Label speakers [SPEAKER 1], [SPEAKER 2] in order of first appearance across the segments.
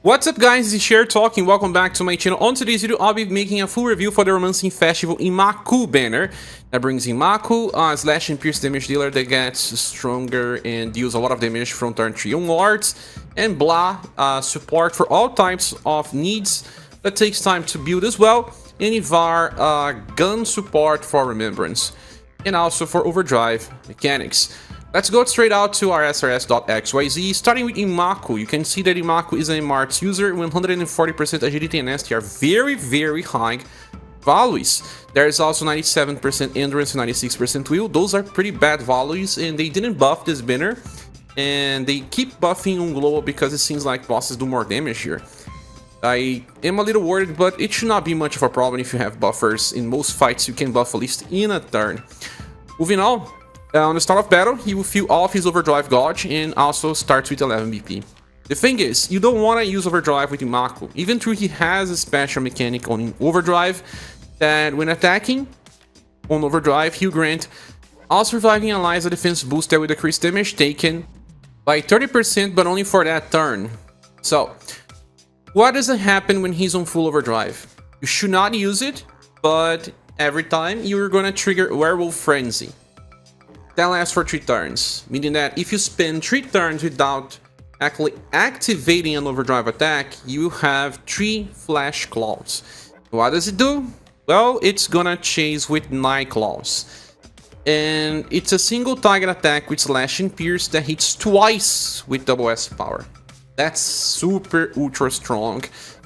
[SPEAKER 1] What's up guys, this is Cher talking, welcome back to my channel. On today's video, I'll be making a full review for the Romancing Festival Imakoo banner. That brings Imakoo, a slash and pierce damage dealer that gets stronger and deals a lot of damage from turn 3 onwards. And Blath, support for all types of needs that takes time to build as well. And Ivar, gun support for remembrance. And also for overdrive mechanics. Let's go straight out to our SRS.xyz, starting with Imakoo. You can see that Imakoo is a Marts user, 140% agility and STR, very high values. There is also 97% endurance and 96% will. Those are pretty bad values, and they didn't buff this banner, and they keep buffing on global because it seems like bosses do more damage here. I am a little worried, but it should not be much of a problem if you have buffers. In most fights, you can buff at least in a turn. Moving on the start of battle, he will fill all of his overdrive gauge and also starts with 11 BP. The thing is, you don't want to use overdrive with Imakoo, even though he has a special mechanic on overdrive that when attacking on overdrive, he'll grant all surviving allies a defense boost that will decrease damage taken by 30%, but only for that turn. So, what doesn't happen when he's on full overdrive? You should not use it, but every time you're gonna trigger Werewolf Frenzy. That lasts for 3 turns, meaning that if you spend 3 turns without actually activating an overdrive attack, you have 3 Flash Claws. What does it do? Well, it's gonna chase with Night Claws. And it's a single target attack with Slash and Pierce that hits twice with double S power. That's super ultra strong,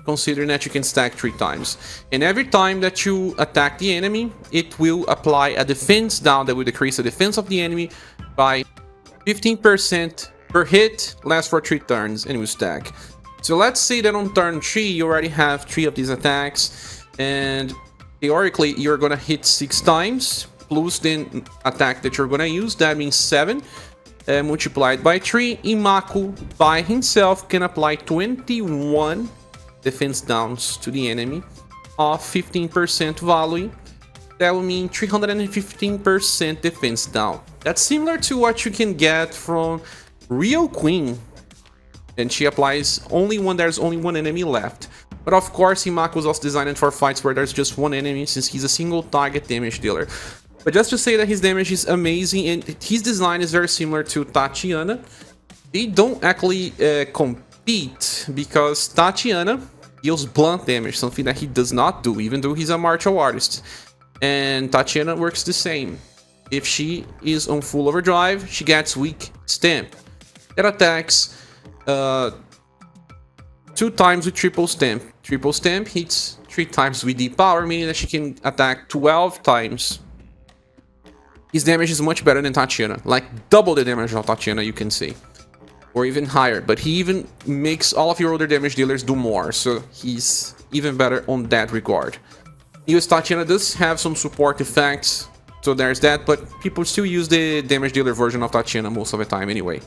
[SPEAKER 1] considering that you can stack 3 times. And every time that you attack the enemy, it will apply a defense down that will decrease the defense of the enemy by 15% per hit, lasts for 3 turns, and will stack. So let's say that on turn 3, you already have 3 of these attacks, and theoretically, you're gonna hit 6 times, plus the attack that you're gonna use, that means 7. Multiplied by 3, Imakoo by himself can apply 21 defense downs to the enemy of 15% value. That will mean 315% defense down. That's similar to what you can get from Real Queen, and she applies only when there's only one enemy left. But of course, Imakoo was also designed for fights where there's just one enemy, since he's a single target damage dealer. But just to say that his damage is amazing, and his design is very similar to Tatiana. They don't actually compete, because Tatiana deals blunt damage, something that he does not do, even though he's a martial artist. And Tatiana works the same. If she is on full overdrive, she gets weak stamp. That attacks 2 times with triple stamp. Triple stamp hits 3 times with D power, meaning that she can attack 12 times. His damage is much better than Tatiana, like double the damage of Tatiana, you can say. Or even higher, but he even makes all of your other damage dealers do more, so he's even better on that regard. US Tatiana does have some support effects, so there's that, but people still use the damage dealer version of Tatiana most of the time anyway.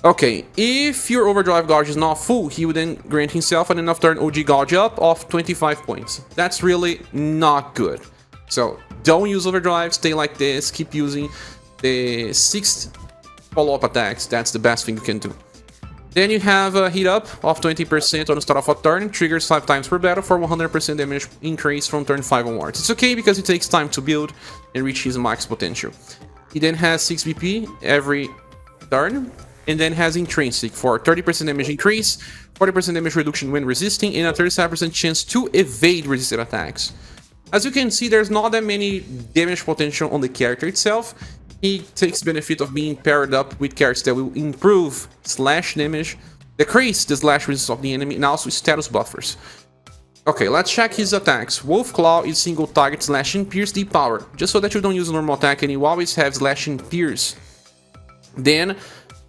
[SPEAKER 1] Okay, if your overdrive gauge is not full, he would then grant himself an enough turn OG gauge up of 25 points. That's really not good. So don't use overdrive, stay like this, keep using the 6 follow-up attacks. That's the best thing you can do. Then you have a heat up of 20% on the start of a turn, triggers 5 times per battle for 100% damage increase from turn 5 onwards. It's okay because it takes time to build and reach his max potential. He then has 6 BP every turn, and then has intrinsic for 30% damage increase, 40% damage reduction when resisting, and a 37% chance to evade resisted attacks. As you can see, there's not that many damage potential on the character itself. He takes benefit of being paired up with characters that will improve slash damage, decrease the slash resistance of the enemy, and also status buffers. Okay, let's check his attacks. Wolf Claw is single target slash and pierce D power. Just so that you don't use a normal attack and you always have slash and pierce. Then,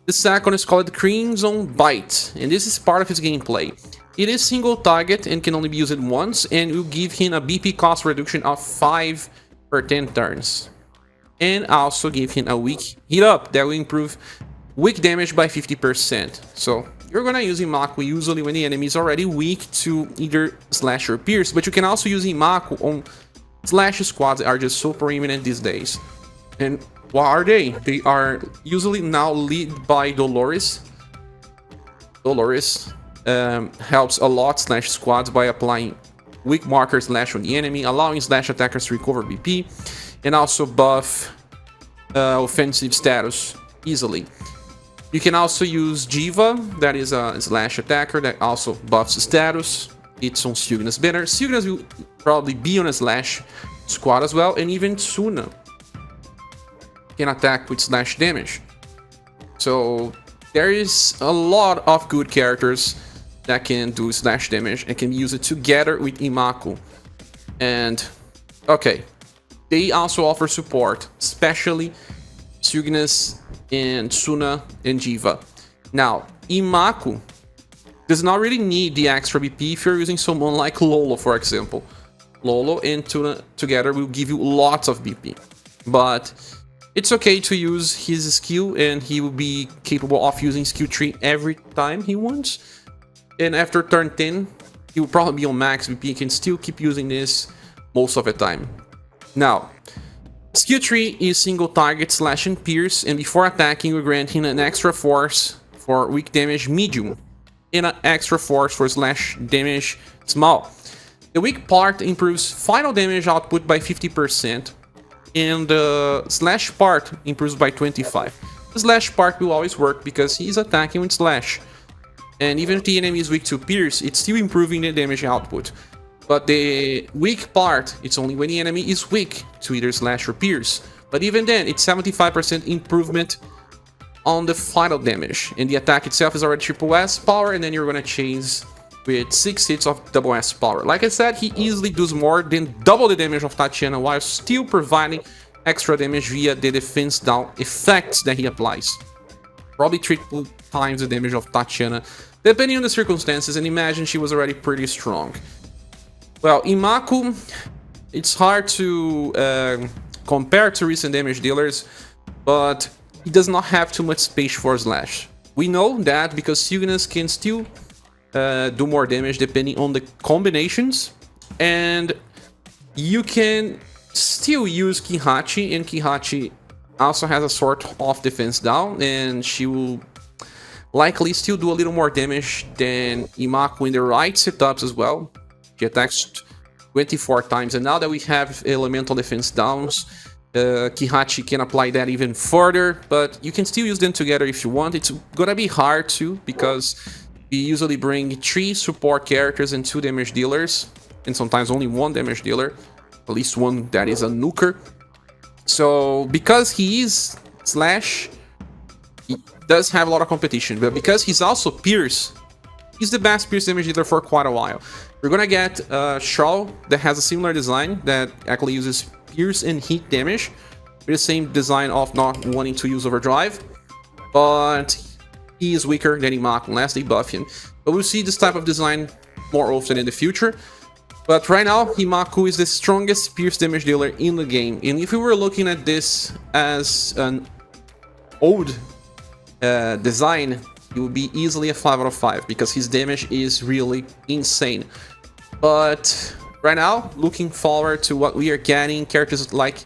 [SPEAKER 1] the second is called Crimson Bite, and this is part of his gameplay. It is single target and can only be used once, and will give him a BP cost reduction of 5 per 10 turns. And also give him a weak heat up that will improve weak damage by 50%. So you're gonna use Imakoo usually when the enemy is already weak to either slash or pierce, but you can also use Imakoo on slash squads that are just so prominent these days. And what are they? They are usually now led by Dolores. helps a lot slash squads by applying weak marker slash on the enemy, allowing slash attackers to recover BP, and also buff offensive status easily. You can also use Jiva, that is a slash attacker that also buffs status. It's on Sugna's banner. Sugna's will probably be on a slash squad as well, and even Tsuna can attack with slash damage. So there is a lot of good characters that can do slash damage and can use it together with Imakoo. And okay, they also offer support, especially Sugna's and Tsuna and Jiva. Now, Imakoo does not really need the extra BP if you're using someone like Lolo, for example. Lolo and Tsuna together will give you lots of BP. But it's okay to use his skill, and he will be capable of using skill 3 every time he wants. And after turn 10, he will probably be on max BP and can still keep using this most of the time. Now, skill 3 is single target slash and pierce, and before attacking, we grant him an extra force for weak damage medium and an extra force for slash damage small. The weak part improves final damage output by 50%, and the slash part improves by 25%. The slash part will always work because he's attacking with slash. And even if the enemy is weak to pierce, it's still improving the damage output. But the weak part, it's only when the enemy is weak to either slash or pierce. But even then, it's 75% improvement on the final damage. And the attack itself is already triple S power, and then you're gonna chase with 6 hits of double S power. Like I said, he easily does more than double the damage of Tatiana while still providing extra damage via the defense down effects that he applies. Probably 3 times the damage of Tatiana, depending on the circumstances, and imagine she was already pretty strong. Well, Imakoo, it's hard to compare to recent damage dealers, but he does not have too much space for slash. We know that because Sugna's can still do more damage depending on the combinations, and you can still use Kihachi, and Kihachi also has a sort of defense down, and she will likely still do a little more damage than Imakoo in the right setups as well. She attacks 24 times, and now that we have elemental defense downs, Kihachi can apply that even further, but you can still use them together if you want. It's gonna be hard too, because we usually bring 3 support characters and 2 damage dealers, and sometimes only 1 damage dealer, at least one that is a nuker. So because he is slash, he does have a lot of competition, but because he's also pierce, he's the best pierce damage dealer for quite a while. We're gonna get Shaw that has a similar design that actually uses pierce and heat damage with the same design of not wanting to use overdrive, but he is weaker than Imakoo unless they buff him. But we'll see this type of design more often in the future. But right now, Imakoo is the strongest pierce damage dealer in the game. And if we were looking at this as an old design, it would be easily a 5 out of 5 because his damage is really insane. But right now, looking forward to what we are getting, characters like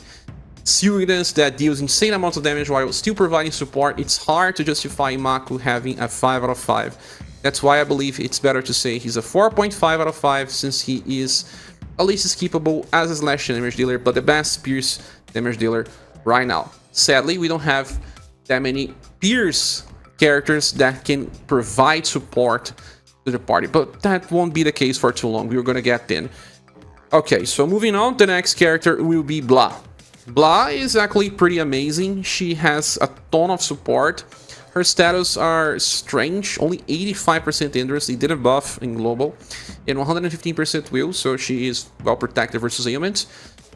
[SPEAKER 1] Sugna's that deals insane amounts of damage while still providing support, it's hard to justify Imakoo having a 5 out of 5. That's why I believe it's better to say he's a 4.5 out of 5, since he is at least skippable as a slash damage dealer, but the best pierce damage dealer right now. Sadly, we don't have that many pierce characters that can provide support to the party, but that won't be the case for too long. We're gonna get then. Okay, so moving on, the next character will be Blath. Blath is actually pretty amazing. She has a ton of support. Her status are strange, only 85% endurance, they didn't buff in global, and 115% will, so she is well protected versus ailments,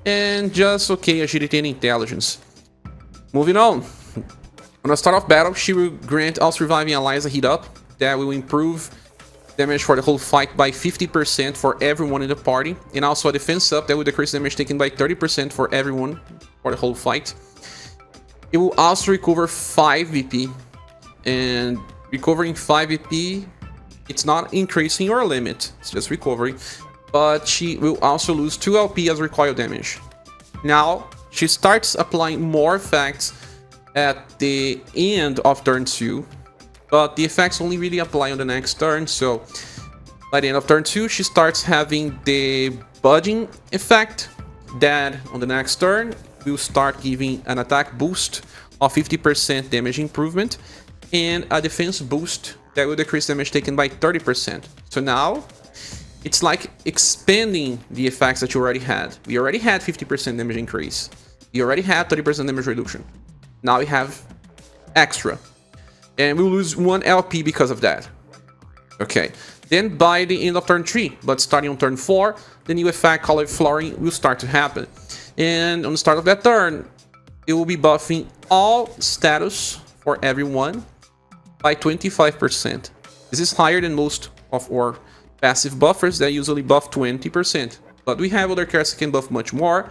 [SPEAKER 1] and just okay agility and intelligence. Moving on the start of battle, she will grant all surviving allies a heat up that will improve damage for the whole fight by 50% for everyone in the party, and also a defense up that will decrease damage taken by 30% for everyone for the whole fight. It will also recover 5 VP, and recovering 5 VP, it's not increasing your limit, it's just recovering, but she will also lose 2 LP as recoil damage. Now she starts applying more effects at the end of turn 2, but the effects only really apply on the next turn. So by the end of turn 2, she starts having the budging effect that on the next turn will start giving an attack boost of 50% damage improvement and a defense boost that will decrease damage taken by 30%. So now it's like expanding the effects that you already had. We already had 50% damage increase. We already had 30% damage reduction. Now we have extra. And we'll lose 1 LP because of that. Okay. Then by the end of turn 3, but starting on turn 4, the new effect called Flooring will start to happen. And on the start of that turn, it will be buffing all status for everyone by 25%. This is higher than most of our passive buffers that usually buff 20%. But we have other characters that can buff much more,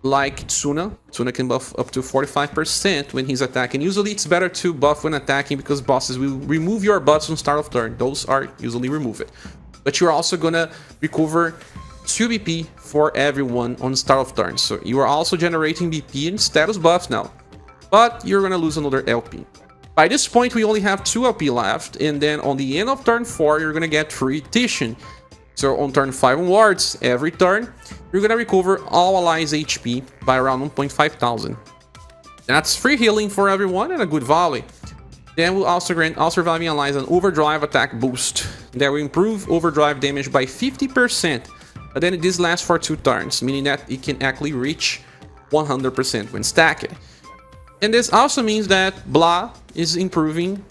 [SPEAKER 1] like Tsuna. Tsuna can buff up to 45% when he's attacking. Usually it's better to buff when attacking because bosses will remove your buffs on start of turn. Those are usually removed. But you're also gonna recover 2 BP for everyone on start of turn. So you are also generating BP and status buffs now. But you're gonna lose another LP. By this point, we only have 2 LP left, and then on the end of turn 4, you're gonna get free Titian. So on turn 5 onwards, every turn, you're gonna recover all allies HP by around 1.5 thousand. That's free healing for everyone and a good volley. Then we'll also grant all surviving allies an overdrive attack boost that will improve overdrive damage by 50%. But then this lasts for 2 turns, meaning that it can actually reach 100% when stacked. And this also means that Blath is improving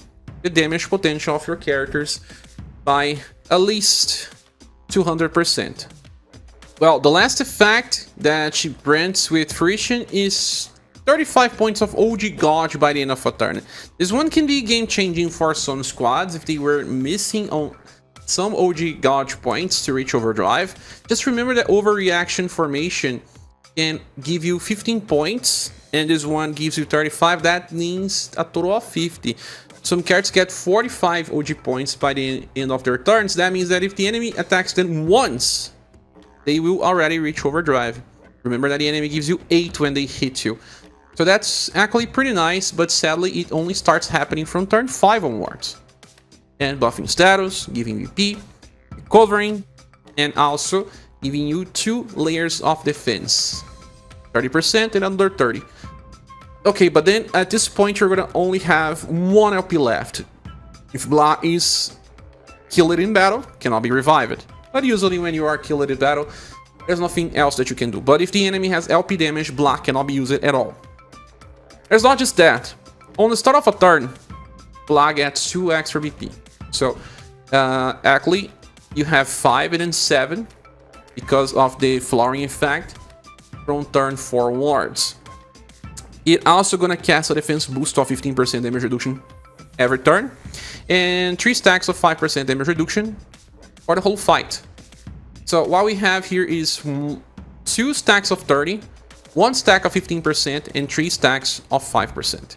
[SPEAKER 1] the damage potential of your characters by at least 200%. Well, the last effect that she grants with fruition is 35 points of OG Gauge by the end of a turn. This one can be game-changing for some squads if they were missing on some OG Gauge points to reach overdrive. Just remember that overreaction formation can give you 15 points, and this one gives you 35. That means a total of 50. Some characters get 45 OG points by the end of their turns. That means that if the enemy attacks them once, they will already reach overdrive. Remember that the enemy gives you 8 when they hit you. So that's actually pretty nice, but sadly it only starts happening from turn 5 onwards. And buffing status, giving VP, recovering, and also giving you 2 layers of defense. 30% and under 30. Okay, but then at this point you're gonna only have 1 LP left. If Blath is killed in battle, cannot be revived. But usually when you are killed in battle, there's nothing else that you can do. But if the enemy has LP damage, Blath cannot be used at all. There's not just that. On the start of a turn, Blath gets 2 extra BP. So actually you have 5 and then 7 because of the flooring effect from turn 4 onwards. It also gonna cast a defense boost of 15% damage reduction every turn, and 3 stacks of 5% damage reduction for the whole fight. So what we have here is 2 stacks of 30, 1 stack of 15%, and 3 stacks of 5%.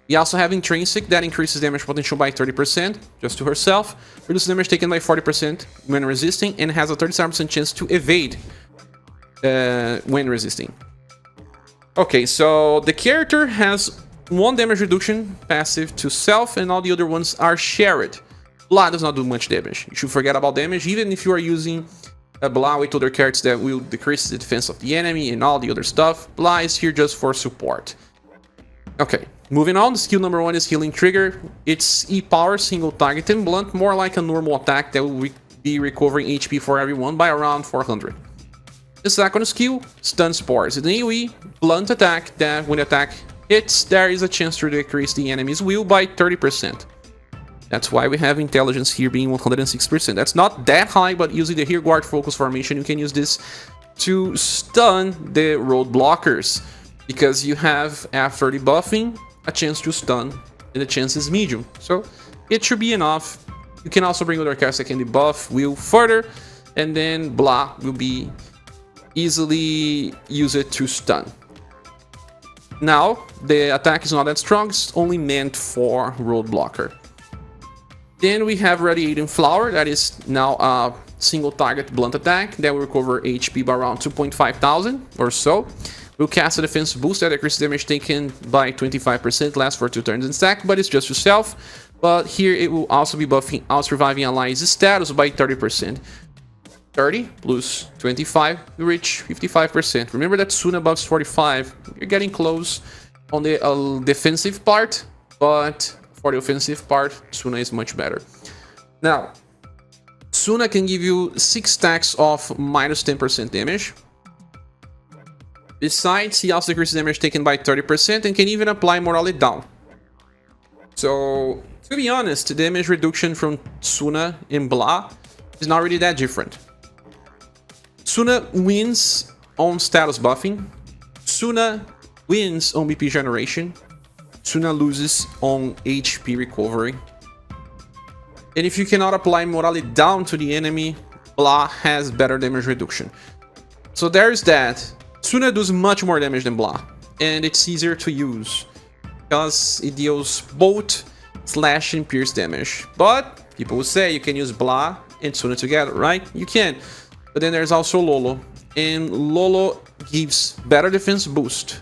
[SPEAKER 1] We also have Intrinsic that increases damage potential by 30% just to herself, reduces damage taken by 40% when resisting, and has a 37% chance to evade when resisting. Okay, so the character has 1 damage reduction passive to self, and all the other ones are shared. Blath does not do much damage. You should forget about damage, even if you are using a Blath with other characters that will decrease the defense of the enemy and all the other stuff. Blath is here just for support. Okay, moving on, skill number 1 is Healing Trigger. It's E-Power, single target and blunt, more like a normal attack that will be recovering HP for everyone by around 400. The second skill, Stun Spores. It's an AoE blunt attack that when the attack hits, there is a chance to decrease the enemy's will by 30%. That's why we have intelligence here being 106%. That's not that high, but using the Rear Guard Focus formation, you can use this to stun the road blockers, because you have, after the buffing, a chance to stun, and the chance is medium. So it should be enough. You can also bring other characters that can debuff will further, and then Blath will be easily used to stun. Now, the attack is not that strong, it's only meant for road blocker. Then we have Radiating Flower, that is now a single target blunt attack that will recover HP by around 2.5 thousand or so. We'll cast a defense boost that decreases damage taken by 25%, lasts for 2 turns in stack, but it's just yourself. But here it will also be buffing our surviving allies status by 30%. 30 plus 25, you reach 55%. Remember that Tsuna buffs 45. You're getting close on the defensive part, but for the offensive part, Tsuna is much better. Now, Tsuna can give you 6 stacks of minus 10% damage. Besides, he also increases damage taken by 30% and can even apply morale down. So, to be honest, the damage reduction from Tsuna and Blath is not really that different. Tsuna wins on status buffing. Tsuna wins on BP generation. Tsuna loses on HP recovery. And if you cannot apply morale down to the enemy, Blath has better damage reduction. So there's that. Tsuna does much more damage than Blath, and it's easier to use because it deals both slash and pierce damage. But people will say you can use Blath and Tsuna together, right? You can. But then there's also Lolo, and Lolo gives better defense boost,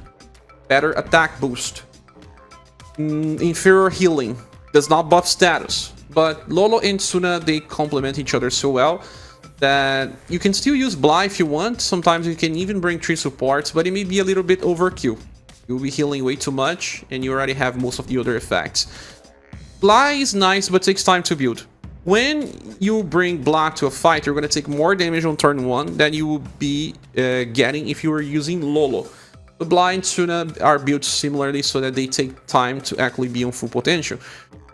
[SPEAKER 1] better attack boost, inferior healing, does not buff status. But Lolo and Tsuna, they complement each other so well that you can still use Blath if you want. Sometimes you can even bring 3 supports, but it may be a little bit overkill. You'll be healing way too much, and you already have most of the other effects. Blath is nice, but takes time to build. When you bring Blath to a fight, you're going to take more damage on turn 1 than you will be getting if you were using Lolo. But Blath and Tsuna are built similarly so that they take time to actually be on full potential.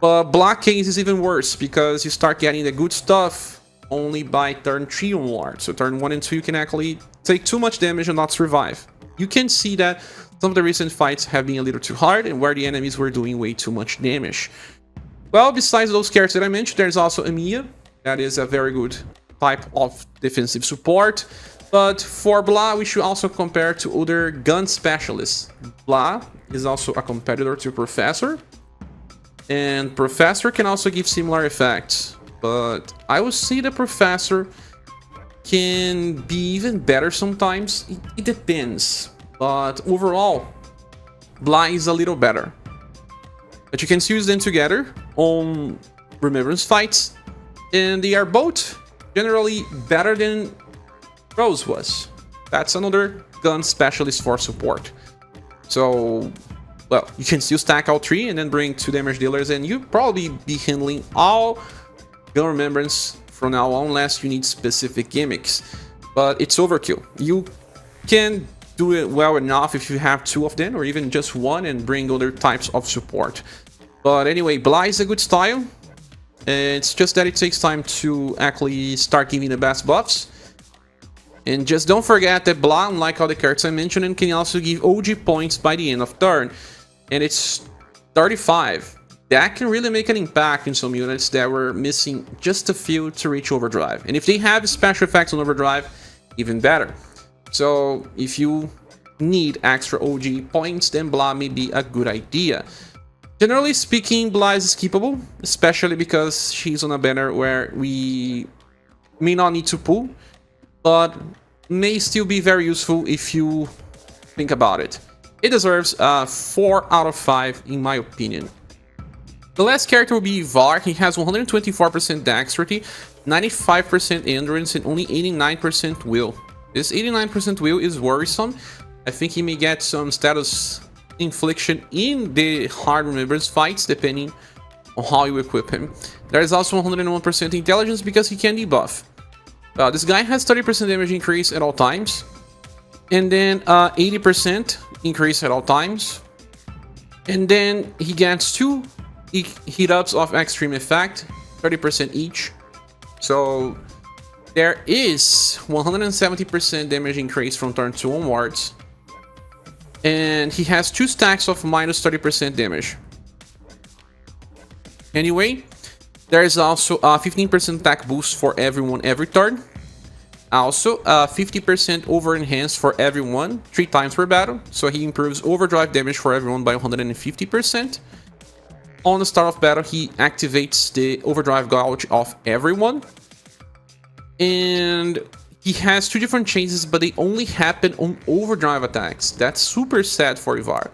[SPEAKER 1] But Blath case is even worse because you start getting the good stuff only by turn 3 onward. So turn 1 and 2 you can actually take too much damage and not survive. You can see that some of the recent fights have been a little too hard and where the enemies were doing way too much damage. Well, besides those characters that I mentioned, there's also Emiya. That is a very good type of defensive support. But for Blath, we should also compare to other gun specialists. Blath is also a competitor to Professor. And Professor can also give similar effects. But I would say the Professor can be even better sometimes. It depends. But overall, Blath is a little better. But you can still use them together on remembrance fights. And they are both generally better than Rose was. That's another gun specialist for support. So, well, you can still stack all 3 and then bring 2 damage dealers, and you'll probably be handling all gun remembrance from now on, unless you need specific gimmicks. But it's overkill. You can do it well enough if you have 2 of them, or even just 1, and bring other types of support. But anyway, Blath is a good style. It's just that it takes time to actually start giving the best buffs. And just don't forget that Blath, unlike all the characters I mentioned, can also give OG points by the end of turn. And it's 35. That can really make an impact in some units that were missing just a few to reach overdrive. And if they have special effects on overdrive, even better. So if you need extra OG points, then Blath may be a good idea. Generally speaking, Blath is skippable, especially because she's on a banner where we may not need to pull, but may still be very useful if you think about it. It deserves a 4 out of 5 in my opinion. The last character will be Ivar. He has 124% dexterity, 95% endurance, and only 89% will. This 89% will is worrisome. I think he may get some status infliction in the hard remembrance fights, depending on how you equip him. There is also 101% intelligence because he can debuff. This guy has 30% damage increase at all times, and then 80% increase at all times, and then he gets 2 heat ups of extreme effect, 30% each. So there is 170% damage increase from turn 2 onwards. And he has 2 stacks of minus 30% damage. Anyway, there is also a 15% attack boost for everyone every turn. Also, 50% over enhanced for everyone 3 times per battle. So he improves overdrive damage for everyone by 150%. On the start of battle, he activates the overdrive gauge of everyone. And he has 2 different changes, but they only happen on overdrive attacks. That's super sad for Ivar.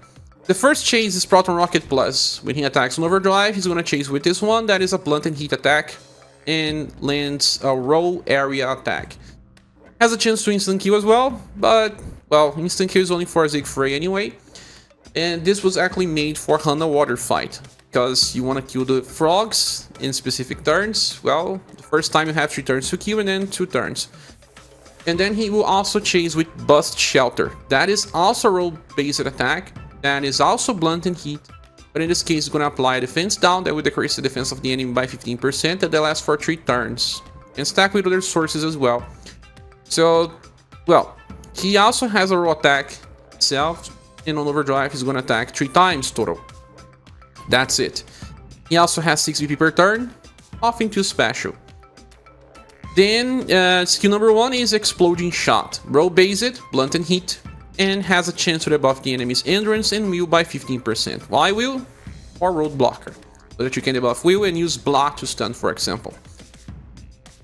[SPEAKER 1] The first chase is Proton Rocket Plus. When he attacks on overdrive, he's gonna chase with this one. That is a blunt and heat attack and lands a roll area attack. Has a chance to instant kill as well, but, well, instant kill is only for Siegfried anyway. And this was actually made for Hana Water fight, because you want to kill the frogs in specific turns. Well, the first time you have 3 turns to kill and then 2 turns. And then he will also chase with Bust Shelter. That is also a roll-based attack. That is also blunt and heat. But in this case, it's going to apply a defense down that will decrease the defense of the enemy by 15%, and that lasts for 3 turns. And stack with other sources as well. So, well, he also has a roll attack itself. And on overdrive, he's going to attack 3 times total. That's it. He also has 6 VP per turn, off into special. Then, skill number 1 is Exploding Shot. Roll-based, blunt and heat, and has a chance to debuff the enemy's endurance and will by 15%. Why will? Or road blocker, so that you can debuff will and use Blath to stun, for example.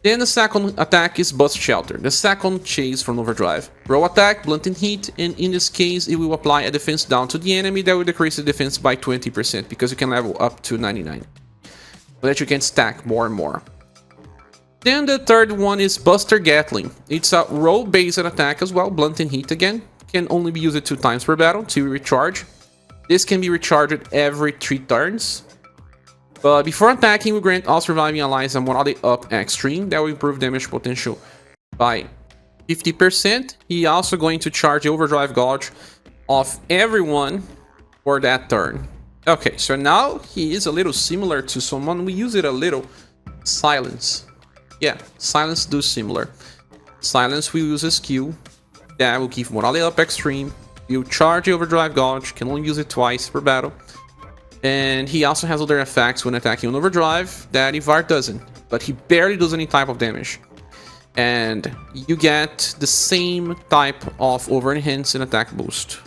[SPEAKER 1] Then the second attack is Bust Shelter, the second chase from overdrive. Roll attack, blunt and heat, and in this case it will apply a defense down to the enemy that will decrease the defense by 20% because you can level up to 99. So that you can stack more and more. Then the third one is Buster Gatling. It's a roll-based attack as well, blunt and heat again. Can only be used 2 times per battle to recharge. This can be recharged every 3 turns. But before attacking, we grant all surviving allies a morale up extreme. That will improve damage potential by 50%. He also going to charge the overdrive gauge of everyone for that turn. Okay, so now he is a little similar to someone. We use it a little. Silence. Yeah, Silence do similar. Silence will use a skill that will give morale up extreme. You charge the overdrive gauge, can only use it twice per battle. And he also has other effects when attacking on overdrive that Ivar doesn't, but he barely does any type of damage. And you get the same type of over-enhance and attack boost.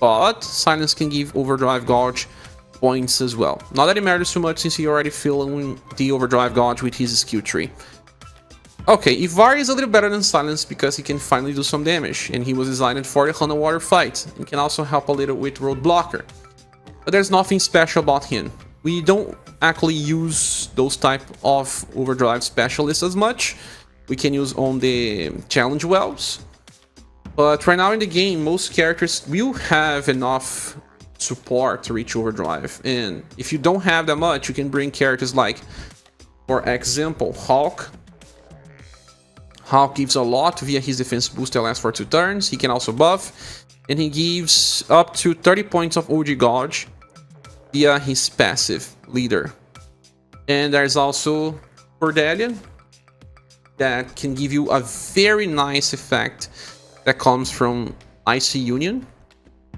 [SPEAKER 1] But Silence can give overdrive gauge points as well. Not that it matters too much since he already filling the overdrive gauge with his skill tree. Okay, Ivar is a little better than Silence because he can finally do some damage, and he was designed for the Hana Water fight, and can also help a little with Road Blocker. But there's nothing special about him. We don't actually use those type of overdrive specialists as much. We can use on the challenge wells. But right now in the game, most characters will have enough support to reach overdrive. And if you don't have that much, you can bring characters like, for example, Hulk. Hulk gives a lot via his defense boost that lasts for 2 turns. He can also buff, and he gives up to 30 points of OG Gauge via his passive leader. And there's also Cordelia that can give you a very nice effect that comes from IC Union,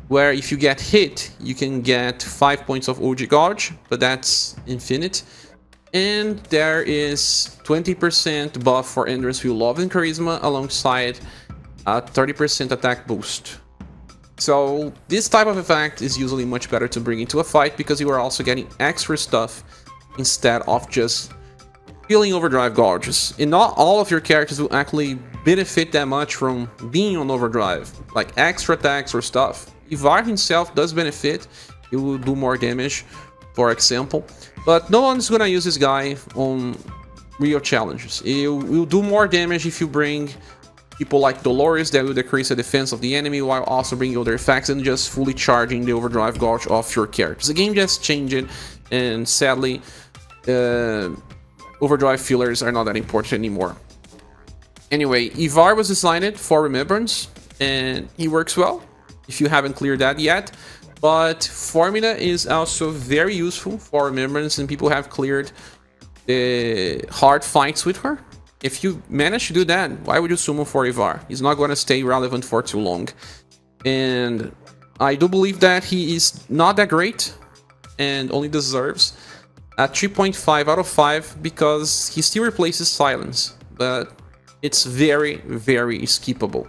[SPEAKER 1] where if you get hit, you can get 5 points of OG Gauge, but that's infinite. And there is 20% buff for Endurance, Will, Love, and Charisma alongside a 30% attack boost. So this type of effect is usually much better to bring into a fight because you are also getting extra stuff instead of just filling overdrive gauges. And not all of your characters will actually benefit that much from being on overdrive, like extra attacks or stuff. Ivar himself does benefit, he will do more damage, for example. But no one's gonna use this guy on real challenges. It will do more damage if you bring people like Dolores that will decrease the defense of the enemy while also bringing other effects and just fully charging the overdrive gauge of your characters. The game just changed, and sadly, overdrive fillers are not that important anymore. Anyway, Ivar was designed for Remembrance, and he works well if you haven't cleared that yet. But Formula is also very useful for Remembrance, and people have cleared the hard fights with her. If you manage to do that, why would you summon for Ivar? He's not going to stay relevant for too long. And I do believe that he is not that great and only deserves a 3.5 out of 5 because he still replaces Silence. But it's very, very skippable.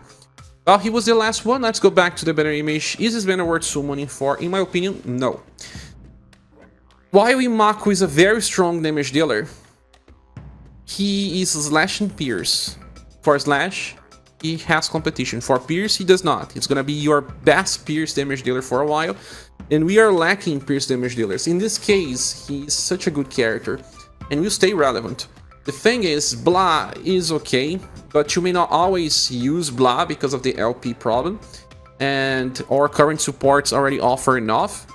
[SPEAKER 1] Well, he was the last one. Let's go back to the banner image. Is this banner worth summoning for? In my opinion, no. While Imakoo is a very strong damage dealer, he is Slash and Pierce. For Slash, he has competition. For Pierce, he does not. It's gonna be your best Pierce damage dealer for a while. and we are lacking pierce damage dealers. In this case, he's such a good character, and will stay relevant. The thing is, Blath is okay, but you may not always use Blath because of the LP problem, and our current supports already offer enough,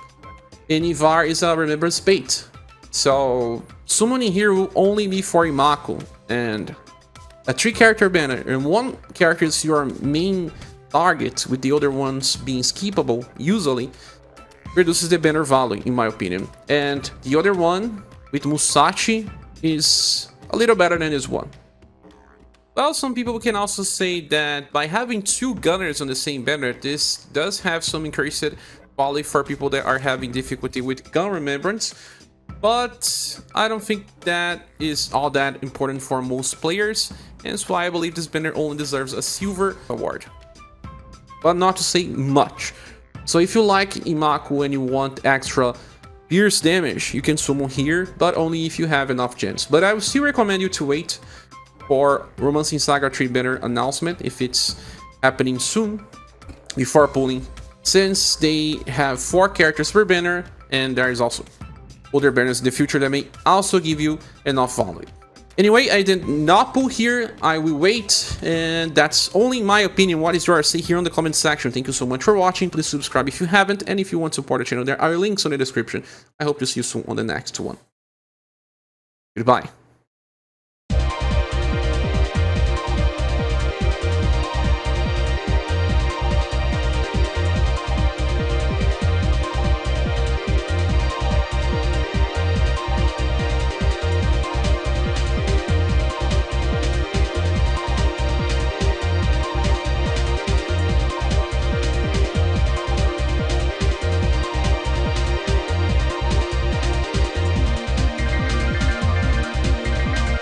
[SPEAKER 1] and Ivar is a remembrance bait. So summoning here will only be for Imakoo, and a 3-character banner, and one character is your main target, with the other ones being skippable, usually, reduces the banner value, in my opinion. And the other one, with Musashi, is a little better than this one. Well, some people can also say that by having 2 gunners on the same banner, this does have some increased quality for people that are having difficulty with gun remembrance, but I don't think that is all that important for most players, and that's why I believe this banner only deserves a silver award. But not to say much. So if you like Imakoo and you want extra pierce damage, you can summon here, but only if you have enough gems. But I would still recommend you to wait for Romancing Saga 3 banner announcement, if it's happening soon, before pulling, since they have 4 characters per banner, and there is also other banners in the future that may also give you enough value. Anyway, I did not pull here, I will wait, and that's only my opinion. What is yours? Say here in the comment section. Thank you so much for watching. Please subscribe if you haven't, and if you want to support the channel, there are links on the description. I hope to see you soon on the next one. Goodbye.